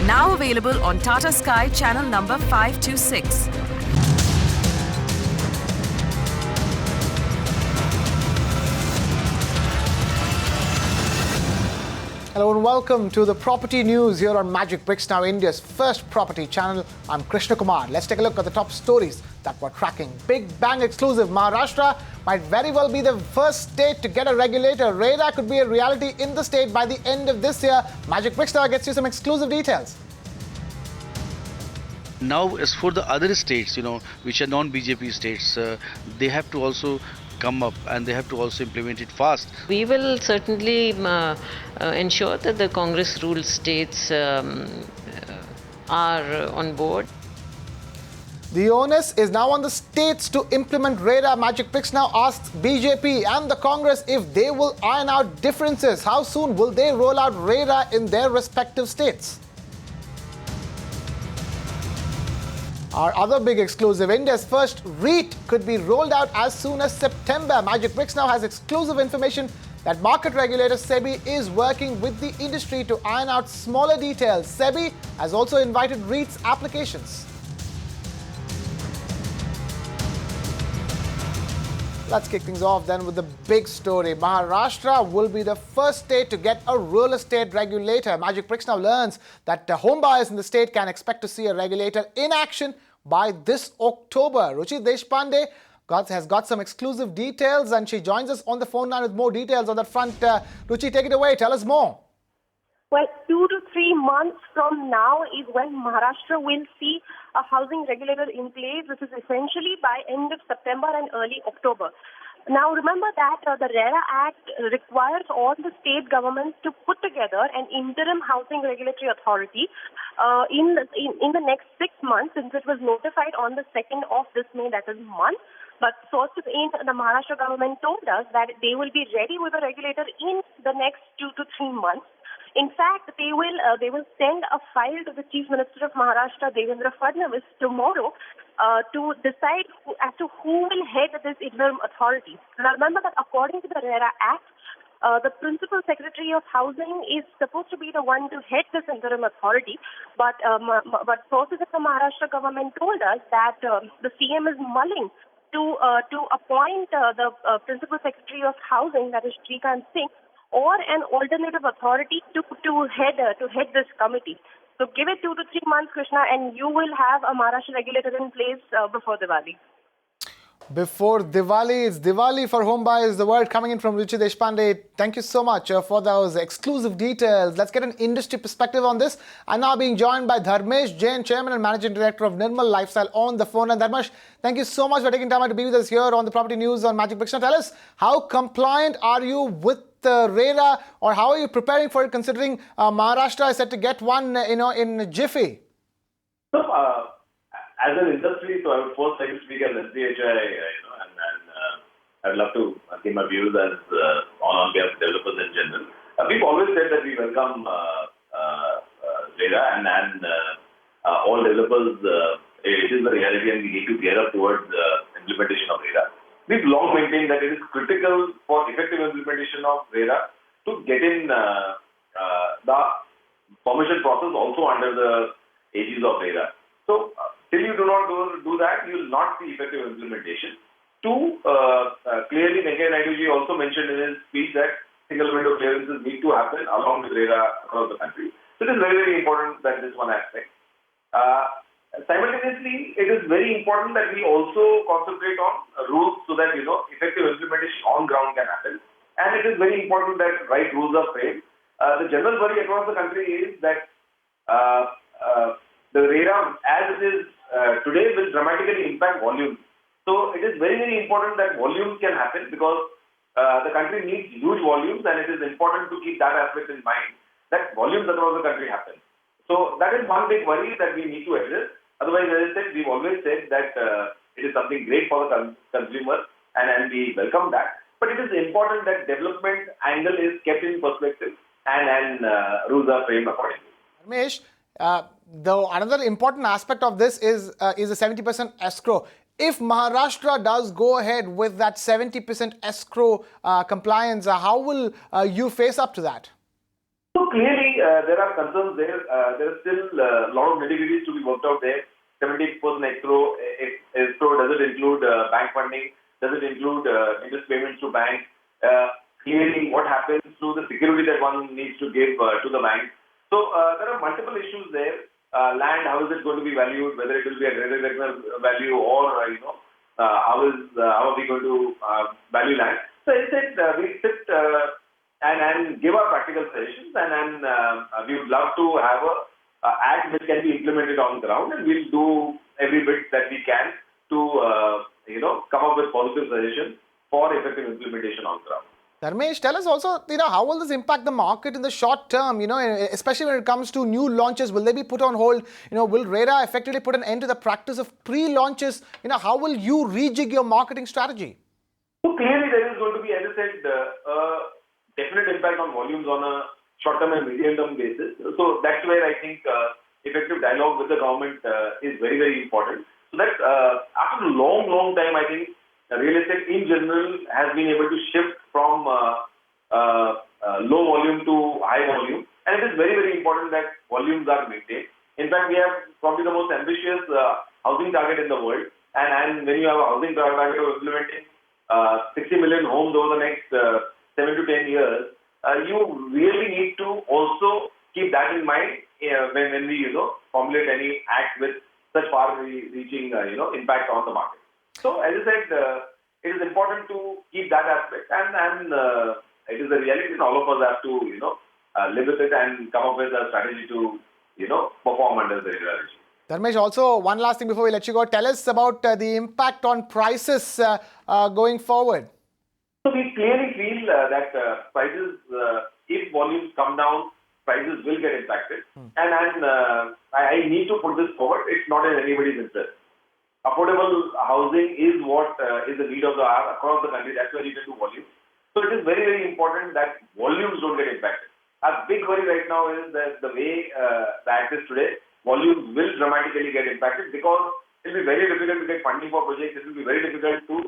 Now available on Tata Sky channel number 526. Hello and welcome to the property news here on Magic Bricks, now India's first property channel. I'm Krishna Kumar. Let's take a look at the top stories that we're tracking. Big Bang exclusive. Maharashtra might very well be the first state to get a regulator. RERA could be a reality in the state by the end of this year. Magic Bricks now gets you some exclusive details. Now, as for the other states, which are non-BJP states, they have to also come up and they have to also implement it fast. We will certainly ensure that the Congress ruled states are on board. The onus is now on the states to implement RERA. Magic Bricks now asks BJP and the Congress if they will iron out differences. How soon will they roll out RERA in their respective states? Our other big exclusive, India's first REIT could be rolled out as soon as September. Magic Bricks now has exclusive information that market regulator SEBI is working with the industry to iron out smaller details. SEBI has also invited REITs applications. Let's kick things off then with the big story. Maharashtra will be the first state to get a real estate regulator. Magic Bricks now learns that home buyers in the state can expect to see a regulator in action by this October. Ruchi Deshpande has got some exclusive details and she joins us on the phone line with more details on that front. Ruchi, take it away. Tell us more. Well, 2 to 3 months from now is when Maharashtra will see a housing regulator in place, which is essentially by end of September and early October. Now, remember that the RERA Act requires all the state governments to put together an interim housing regulatory authority in the next 6 months, since it was notified on the 2nd of this May, that is month. But sources in the Maharashtra government told us that they will be ready with a regulator in the next 2 to 3 months. In fact, they will send a file to the Chief Minister of Maharashtra, Devendra Fadnavis, tomorrow to decide as to who will head this interim authority. Now, remember that according to the RERA Act, the Principal Secretary of Housing is supposed to be the one to head this interim authority, but sources of the Maharashtra government told us that the CM is mulling to appoint the Principal Secretary of Housing, that is Shrikant Singh, or an alternative authority to head this committee. So give it 2 to 3 months, Krishna, and you will have a Maharashtra regulator in place before Diwali. Before Diwali, it's Diwali for home buyers. The word coming in from Ruchi Deshpande. Thank you so much for those exclusive details. Let's get an industry perspective on this. I'm now being joined by Dharmesh Jain, Chairman and Managing Director of Nirmal Lifestyle, on the phone. And Dharmesh, thank you so much for taking time out to be with us here on the Property News on Magic Bricks. Now tell us, how compliant are you with the RERA, or how are you preparing for it, considering Maharashtra is set to get one in jiffy? So, as an industry, so I would first like to speak as NCHI, and I'd love to give my views as on behalf of developers in general. We've always said that we welcome RERA and all developers. It is the reality, and we need to gear up towards implementation of RERA. We've long maintained that it is critical for effective implementation of RERA to get in the permission process also under the aegis of RERA. So, till you do not do that, you will not see effective implementation. Two, clearly, Venkaiah Naidu ji also mentioned in his speech that single window clearances need to happen along with RERA across the country. So, it is very, very important that this one aspect. Simultaneously, it is very important that we also concentrate on rules so that, effective implementation on ground can happen. And it is very important that right rules are framed. The general worry across the country is that the RERA, as it is today, will dramatically impact volumes. So it is very, very important that volumes can happen, because the country needs huge volumes, and it is important to keep that aspect in mind, that volumes across the country happen. So that is one big worry that we need to address. Otherwise, as I said, we've always said that it is something great for the consumer, and we welcome that. But it is important that development angle is kept in perspective and rules are framed accordingly. Ramesh, another important aspect of this is a 70% escrow. If Maharashtra does go ahead with that 70% escrow compliance, how will you face up to that? So clearly, there are concerns there. There are still a lot of nitty-gritties to be worked out there. 70% escrow, does it include bank funding? Does it include interest payments to banks? Clearly, what happens to the security that one needs to give to the bank? So there are multiple issues there. Land, how is it going to be valued? Whether it will be a regular value or how are we going to value land? So I said we sit and give our practical suggestions, and we would love to have a act which can be implemented on the ground, and we'll do every bit that we can to come up with positive suggestions for effective implementation on the ground. Dharmesh, tell us also, how will this impact the market in the short term, especially when it comes to new launches? Will they be put on hold? Will RERA effectively put an end to the practice of pre-launches? How will you rejig your marketing strategy? So clearly there is going to be, as I said, a definite impact on volumes on a short-term and medium-term basis. So that's where I think effective dialogue with the government is very, very important. So that after a long, long time, I think real estate in general has been able to shift from low volume to high volume, and it is very, very important that volumes are maintained. In fact, we have probably the most ambitious housing target in the world, and when you have a housing target of implementing 60 million homes over the next 7 to 10 years, you really need to also keep that in mind when we formulate any act with such far-reaching impact on the market. So, as I said, it is important to keep that aspect, and it is a reality, and all of us have to, live with it and come up with a strategy to, perform under the regime. Dharmesh, also one last thing before we let you go. Tell us about the impact on prices going forward. So, we clearly feel that prices, if volumes come down, prices will get impacted. And I need to put this forward. It's not in anybody's interest. Affordable housing is what is the need of the hour across the country. That's where you can do volume. So it is very, very important that volumes don't get impacted. Our big worry right now is that the way the act is today, volumes will dramatically get impacted because it will be very difficult to get funding for projects. It will be very difficult to,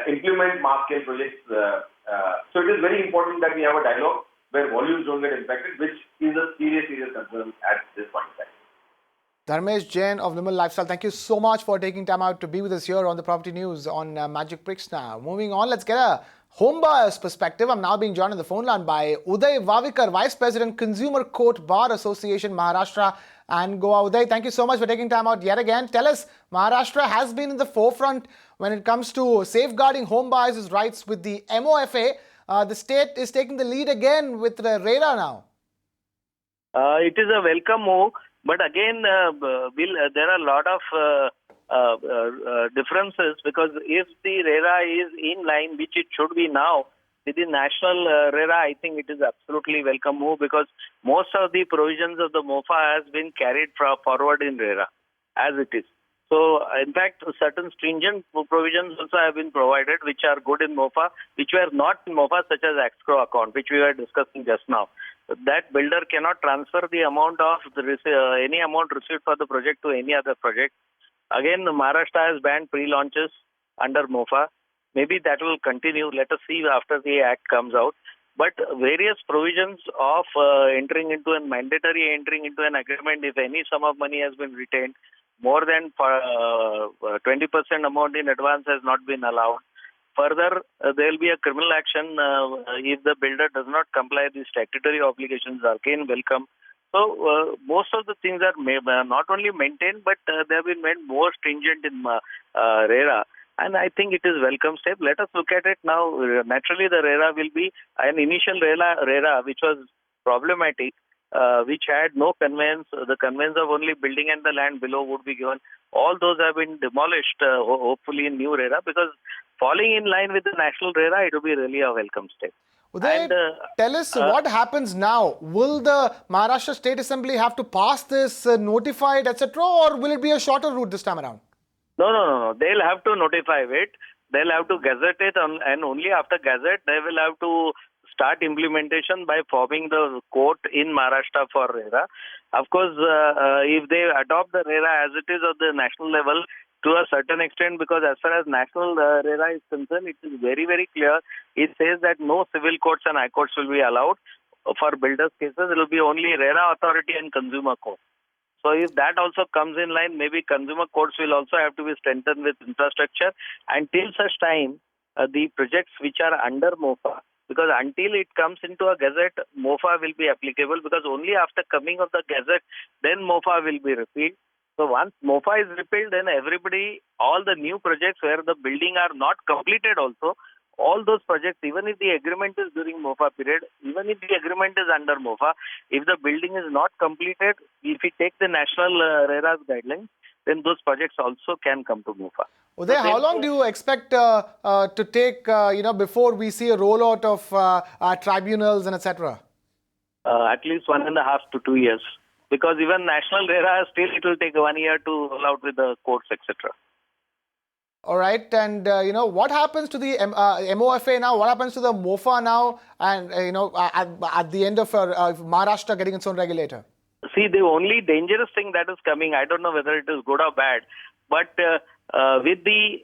implement mass-scale projects. So it is very important that we have a dialogue where volumes don't get impacted, which is a serious, serious concern at this point in time. Dharmesh Jain of Limal Lifestyle, thank you so much for taking time out to be with us here on the Property News on Magic Bricks now. Moving on, let's get a home buyer's perspective. I'm now being joined on the phone line by Uday Vavikar, Vice President, Consumer Court Bar Association, Maharashtra and Goa. Uday, thank you so much for taking time out yet again. Tell us, Maharashtra has been in the forefront when it comes to safeguarding home buyers' rights with the MOFA. The state is taking the lead again with the RERA now. It is a welcome move. But again, there are a lot of differences because if the RERA is in line, which it should be now, with the national RERA, I think it is absolutely welcome move because most of the provisions of the MOFA has been carried forward in RERA as it is. So, in fact, certain stringent provisions also have been provided which are good in MOFA, which were not in MOFA, such as escrow account, which we were discussing just now. That builder cannot transfer the amount of any amount received for the project to any other project. Again, Maharashtra has banned pre-launches under MOFA. Maybe that will continue. Let us see after the act comes out. But various provisions of mandatory entering into an agreement if any sum of money has been retained, more than 20% amount in advance has not been allowed. Further, there will be a criminal action if the builder does not comply. The statutory obligations are again welcome. So, most of the things are not only maintained, but they have been made more stringent in RERA. And I think it is welcome step. Let us look at it now. Naturally, the RERA will be an initial RERA which was problematic, which had no conveyance. The conveyance of only building and the land below would be given. All those have been demolished, hopefully in new RERA, because falling in line with the national RERA, it will be really a welcome step. Uday, tell us what happens now. Will the Maharashtra State Assembly have to pass this notified, etc., or will it be a shorter route this time around? No. They'll have to notify it. They'll have to gazette it, and only after gazette, they will have to start implementation by forming the court in Maharashtra for RERA. Of course, if they adopt the RERA as it is at the national level, to a certain extent, because as far as national RERA is concerned, it is very, very clear. It says that no civil courts and high courts will be allowed. for builders cases, it will be only RERA authority and consumer court. So if that also comes in line, maybe consumer courts will also have to be strengthened with infrastructure. Until such time, the projects which are under MOFA, because until it comes into a gazette, MOFA will be applicable, because only after coming of the gazette, then MOFA will be repealed. So once MOFA is repealed, then everybody, all the new projects where the building are not completed also, all those projects, even if the agreement is during MOFA period, even if the agreement is under MOFA, if the building is not completed, if we take the national RERA's guidelines, then those projects also can come to MOFA. Uday, how long do you expect to take, before we see a rollout of tribunals and etc.? At least 1.5 to 2 years. Because even national RERA, still it will take 1 year to roll out with the courts, etc. All right, and what happens to the MOFA now? What happens to the MOFA now? And at the end of Maharashtra getting its own regulator. See, the only dangerous thing that is coming, I don't know whether it is good or bad, but with the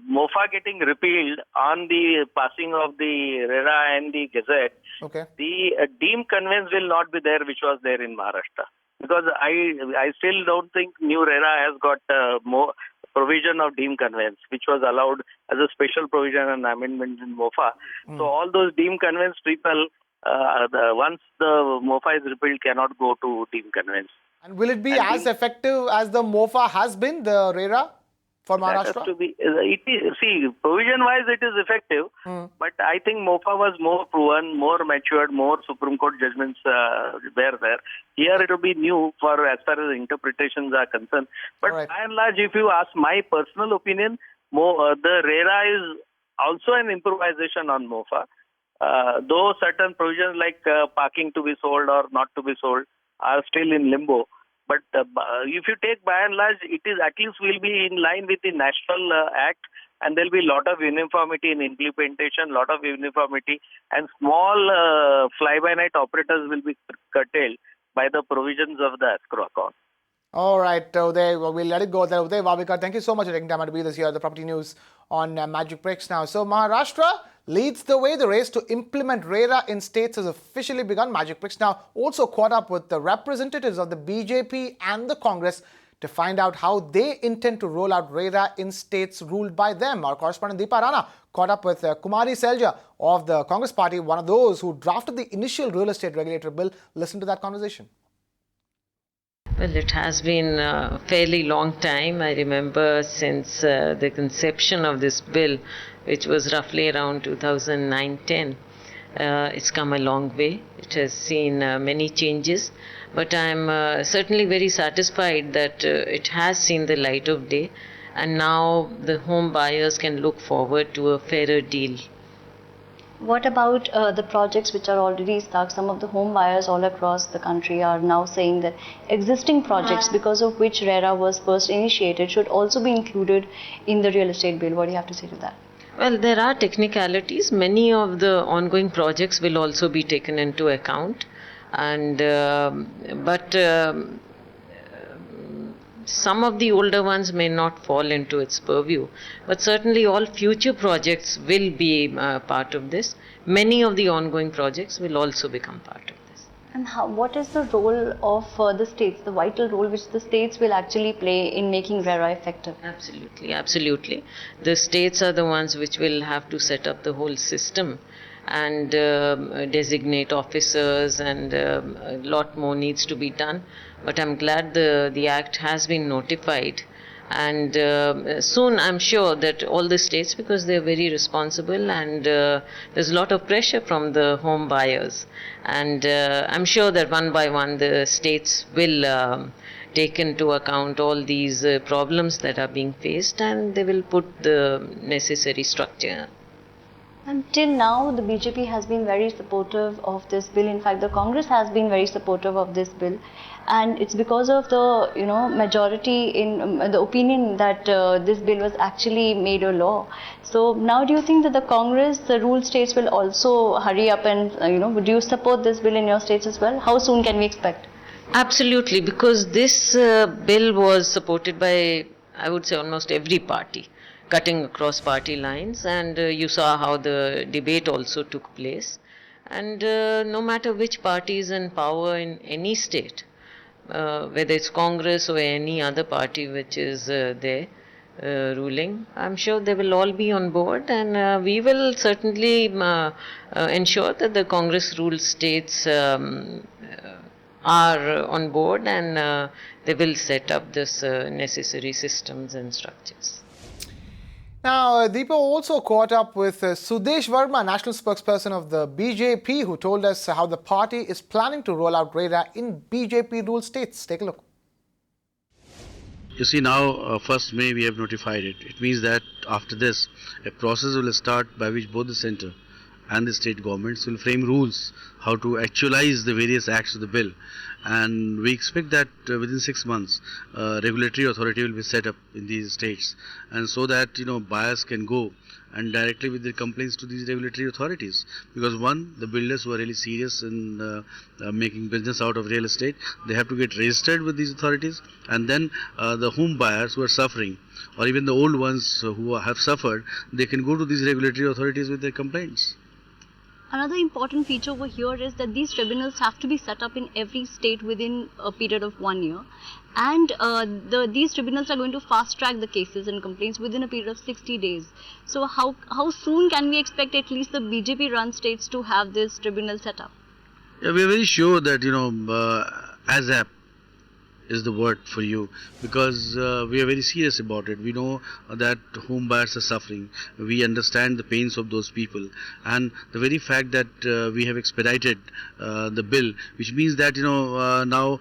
MOFA getting repealed on the passing of the RERA and the Gazette, okay, the deemed conveyance will not be there, which was there in Maharashtra. Because I still don't think new RERA has got more provision of deemed conveyance, which was allowed as a special provision and amendment in MOFA. So all those deemed conveyance people, once the MOFA is repealed, cannot go to deemed conveyance. And will it be as effective as the MOFA has been, the RERA, for Maharashtra? That has to be, see, provision-wise it is effective, but I think MOFA was more proven, more matured, more Supreme Court judgments were there. Here it will be new for as far as interpretations are concerned. But by and large, if you ask my personal opinion, the RERA is also an improvisation on MOFA. Though certain provisions like parking to be sold or not to be sold are still in limbo. But if you take by and large, it is at least will be in line with the National Act, and there will be a lot of uniformity in implementation, lot of uniformity, and small fly-by-night operators will be curtailed by the provisions of the escrow account. All right, Uday, we'll let it go there. Uday Vavekar, thank you so much for taking time out to be this here, the Property News on Magic Bricks now. So Maharashtra leads the way. The race to implement RERA in states has officially begun. Magic Bricks now also caught up with the representatives of the BJP and the Congress to find out how they intend to roll out RERA in states ruled by them. Our correspondent Deepa Rana caught up with Kumari Selja of the Congress party, one of those who drafted the initial real estate regulator bill. Listen to that conversation. Well, it has been a fairly long time. I remember since the conception of this bill, which was roughly around 2009-10. It's come a long way. It has seen many changes, but I'm certainly very satisfied that it has seen the light of day, and now the home buyers can look forward to a fairer deal. What about the projects which are already stuck? Some of the home buyers all across the country are now saying that existing projects, because of which RERA was first initiated, should also be included in the real estate bill. What do you have to say to that? Well, there are technicalities. Many of the ongoing projects will also be taken into account, and some of the older ones may not fall into its purview, but certainly all future projects will be part of this. Many of the ongoing projects will also become part of this. And what is the role of the states, the vital role which the states will actually play in making RERA effective? Absolutely, absolutely. The states are the ones which will have to set up the whole system and designate officers, and a lot more needs to be done. But I'm glad the Act has been notified, and soon I'm sure that all the states, because they're very responsible, and there's a lot of pressure from the home buyers, and I'm sure that one by one the states will take into account all these problems that are being faced, and they will put the necessary structure. Until now, the BJP has been very supportive of this bill. In fact, the Congress has been very supportive of this bill, and it's because of the majority in the opinion that this bill was actually made a law. So now, do you think that the Congress, the ruled states, will also hurry up and would you support this bill in your states as well? How soon can we expect? Absolutely, because this bill was supported by, I would say, almost every party, cutting across party lines, and you saw how the debate also took place, And no matter which party is in power in any state, whether it's Congress or any other party which is there ruling, I'm sure they will all be on board, and we will certainly ensure that the Congress ruled states are on board, and they will set up this necessary systems and structures. Now, Deepa also caught up with Sudesh Verma, national spokesperson of the BJP, who told us how the party is planning to roll out RERA in BJP-ruled states. Take a look. You see, now 1st May we have notified it. It means that after this, a process will start by which both the centre and the state governments will frame rules how to actualize the various acts of the bill, and we expect that within 6 months regulatory authority will be set up in these states, and so that buyers can go and directly with their complaints to these regulatory authorities, because one, the builders who are really serious in making business out of real estate, they have to get registered with these authorities, and then the home buyers who are suffering, or even the old ones who have suffered, they can go to these regulatory authorities with their complaints. Another important feature over here is that these tribunals have to be set up in every state within a period of 1 year, and these tribunals are going to fast track the cases and complaints within a period of 60 days. So how soon can we expect at least the BJP run states to have this tribunal set up? Yeah, we are very sure that ASAP is the word for you, because we are very serious about it. We know that home buyers are suffering. We understand the pains of those people, and the very fact that we have expedited the bill, which means that now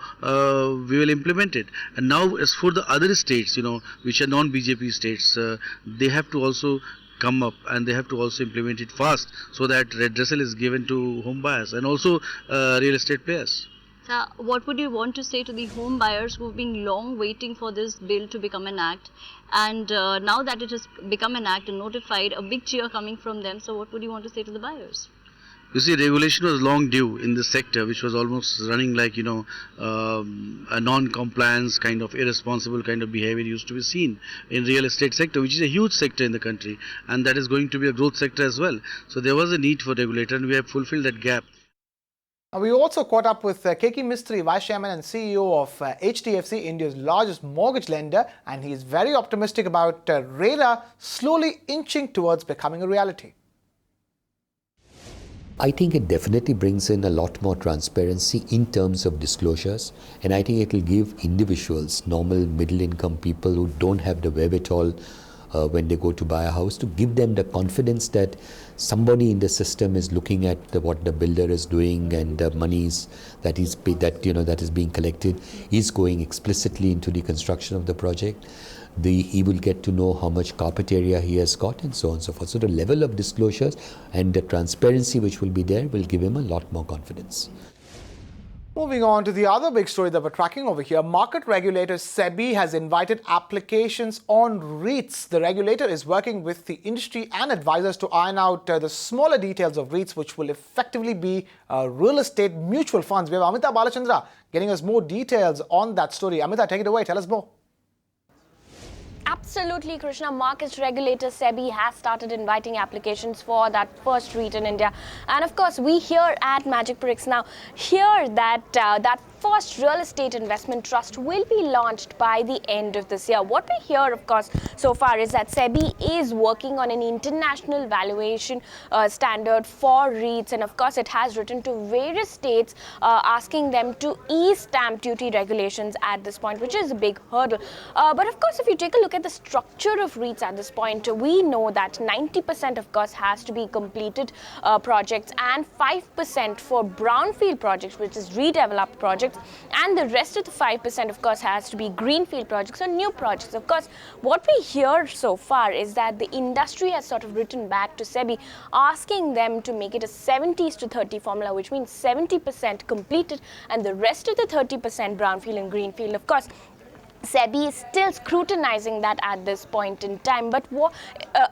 we will implement it. And now, as for the other states, which are non-BJP states, they have to also come up, and they have to also implement it fast, so that redressal is given to home buyers and also real estate players. So what would you want to say to the home buyers who have been long waiting for this bill to become an act, and now that it has become an act and notified, a big cheer coming from them? So what would you want to say to the buyers? You see, regulation was long due in this sector, which was almost running like a non-compliance kind of irresponsible kind of behavior used to be seen in real estate sector, which is a huge sector in the country, and that is going to be a growth sector as well. So there was a need for regulator, and we have fulfilled that gap. We also caught up with K.K. Mistry, Vice Chairman and CEO of HDFC, India's largest mortgage lender, and he is very optimistic about RERA slowly inching towards becoming a reality. I think it definitely brings in a lot more transparency in terms of disclosures, and I think it will give individuals, normal middle income people who don't have the wherewithal when they go to buy a house, to give them the confidence that somebody in the system is looking at what the builder is doing, and the monies that is being collected is going explicitly into the construction of the project. He will get to know how much carpet area he has got, and so on and so forth. So the level of disclosures and the transparency which will be there will give him a lot more confidence. Moving on to the other big story that we're tracking over here, market regulator SEBI has invited applications on REITs. The regulator is working with the industry and advisors to iron out the smaller details of REITs, which will effectively be real estate mutual funds. We have Amita Balachandra getting us more details on that story. Amita, take it away. Tell us more. Absolutely, Krishna. Market regulator SEBI has started inviting applications for that first REIT in India. And of course, we here at Magic Bricks now hear that that first real estate investment trust will be launched by the end of this year. What we hear, of course, so far is that SEBI is working on an international valuation standard for REITs. And of course, it has written to various states asking them to ease stamp duty regulations at this point, which is a big hurdle. But of course, if you take a look at the structure of REITs at this point, we know that 90% of course has to be completed projects, and 5% for brownfield projects, which is redeveloped projects, and the rest of the 5% of course has to be greenfield projects or new projects. Of course, what we hear so far is that the industry has sort of written back to SEBI asking them to make it a 70:30 formula, which means 70% completed and the rest of the 30% brownfield and greenfield. Of course, SEBI is still scrutinizing that at this point in time. But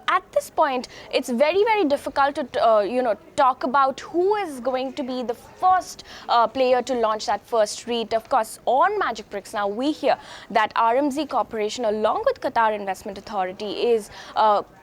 at this point, it's very, very difficult to talk about who is going to be the first player to launch that first REIT. Of course, on Magic Bricks now, we hear that RMZ Corporation, along with Qatar Investment Authority, is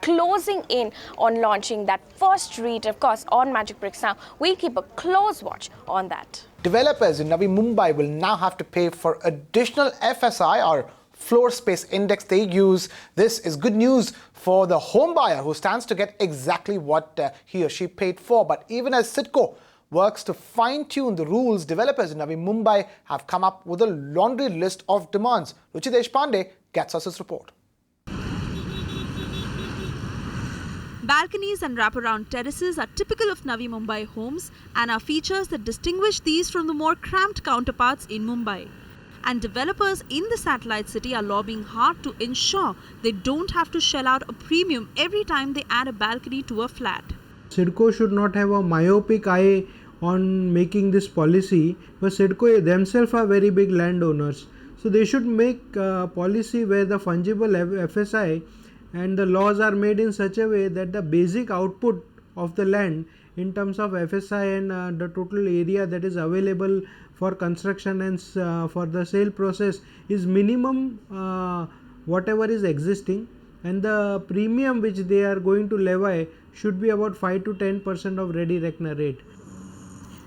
closing in on launching that first REIT. Of course, on Magic Bricks now, we'll keep a close watch on that. Developers in Navi Mumbai will now have to pay for additional FSI or floor space index they use. This is good news for the home buyer who stands to get exactly what he or she paid for. But even as CIDCO works to fine-tune the rules, developers in Navi Mumbai have come up with a laundry list of demands. Ruchi Deshpande gets us this report. Balconies and wraparound terraces are typical of Navi Mumbai homes and are features that distinguish these from the more cramped counterparts in Mumbai. And developers in the satellite city are lobbying hard to ensure they don't have to shell out a premium every time they add a balcony to a flat. CIDCO should not have a myopic eye on making this policy, but CIDCO themselves are very big landowners. So they should make a policy where the fungible FSI and the laws are made in such a way that the basic output of the land in terms of FSI and the total area that is available for construction and for the sale process is minimum whatever is existing, and the premium which they are going to levy should be about 5 to 10% of ready reckoner rate.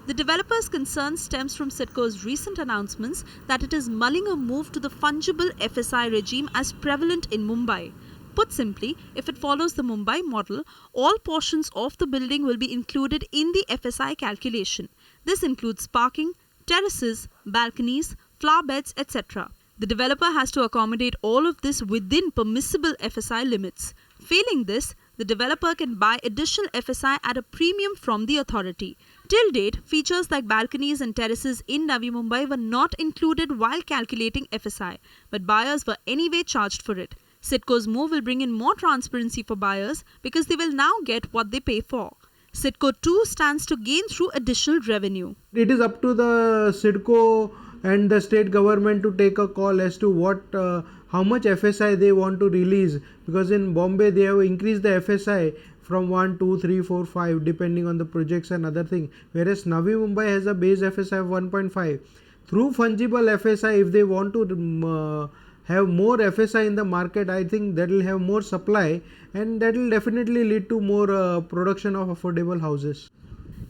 The developer's concern stems from CIDCO's recent announcements that it is mulling a move to the fungible FSI regime as prevalent in Mumbai. Put simply, if it follows the Mumbai model, all portions of the building will be included in the FSI calculation. This includes parking, terraces, balconies, flower beds, etc. The developer has to accommodate all of this within permissible FSI limits. Failing this, the developer can buy additional FSI at a premium from the authority. Till date, features like balconies and terraces in Navi Mumbai were not included while calculating FSI, but buyers were anyway charged for it. CIDCO's move will bring in more transparency for buyers because they will now get what they pay for. CIDCO too stands to gain through additional revenue. It is up to the CIDCO and the state government to take a call as to how much FSI they want to release, because in Bombay they have increased the FSI from 1, 2, 3, 4, 5 depending on the projects and other things, whereas Navi Mumbai has a base FSI of 1.5. Through fungible FSI, if they want to have more FSI in the market, I think that will have more supply and that will definitely lead to more production of affordable houses.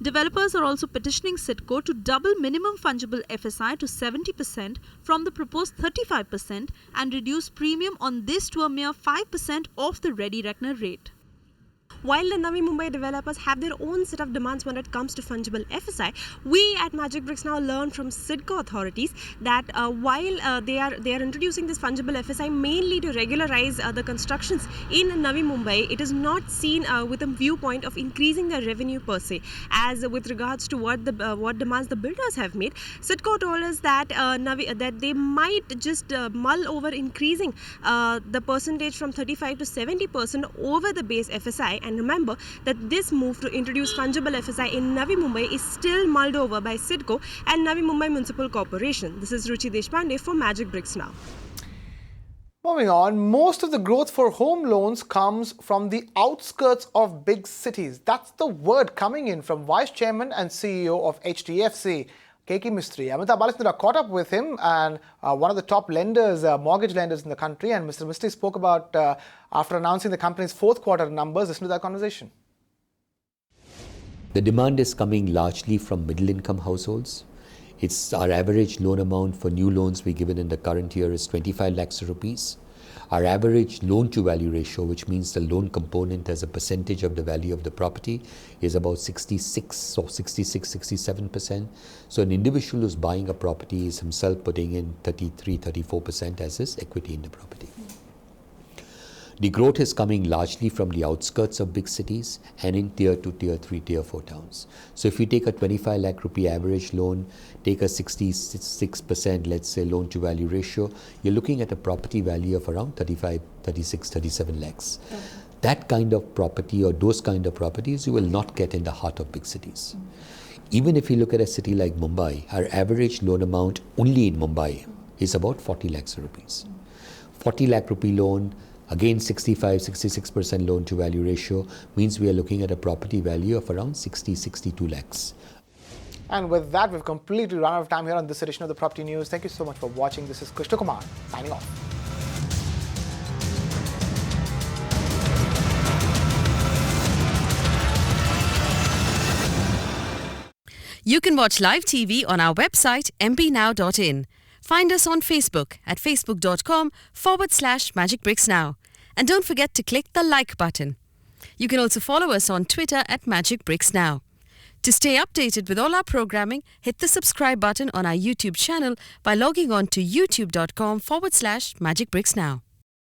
Developers are also petitioning CIDCO to double minimum fungible FSI to 70% from the proposed 35% and reduce premium on this to a mere 5% of the ready reckoner rate. While the Navi Mumbai developers have their own set of demands when it comes to fungible FSI, we at Magic Bricks now learn from CIDCO authorities that while they are introducing this fungible FSI mainly to regularize the constructions in Navi Mumbai, it is not seen with a viewpoint of increasing the revenue per se. As with regards to what demands the builders have made, CIDCO told us that that they might just mull over increasing the percentage from 35 to 70% over the base FSI. And remember that this move to introduce fungible FSI in Navi Mumbai is still mulled over by CIDCO and Navi Mumbai Municipal Corporation. This is Ruchi Deshpande for Magic Bricks Now. Moving on, most of the growth for home loans comes from the outskirts of big cities. That's the word coming in from Vice Chairman and CEO of HDFC, K.K. Mistry. Amitabh Balachandra caught up with him, and one of the top lenders, mortgage lenders in the country, and Mr. Mistry spoke about after announcing the company's fourth quarter numbers. Listen to that conversation. The demand is coming largely from middle-income households. It's our average loan amount for new loans we given in the current year is 25 lakhs rupees. Our average loan-to-value ratio, which means the loan component as a percentage of the value of the property, is about 66 or 67%. So an individual who's buying a property is himself putting in 34% as his equity in the property. The growth is coming largely from the outskirts of big cities and in tier 2, tier 3, tier 4 towns. So if you take a 25 lakh rupee average loan, take a 66%, let's say, loan to value ratio, you're looking at a property value of around 35, 36, 37 lakhs. That kind of property or those kind of properties you will not get in the heart of big cities. Even if you look at a city like Mumbai, our average loan amount only in Mumbai is about 40 lakhs rupees. 40 lakh rupee loan, again 65-66% loan to value ratio, means we are looking at a property value of around 60-62 lakhs. And with that, we've completely run out of time here on this edition of the Property News. Thank you so much for watching. This is Krishna Kumar signing off. You can watch live TV on our website mpnow.in. Find us on Facebook at facebook.com/magicbricksnow. And don't forget to click the like button. You can also follow us on Twitter at magicbricksnow. To stay updated with all our programming, hit the subscribe button on our YouTube channel by logging on to youtube.com/magicbricksnow.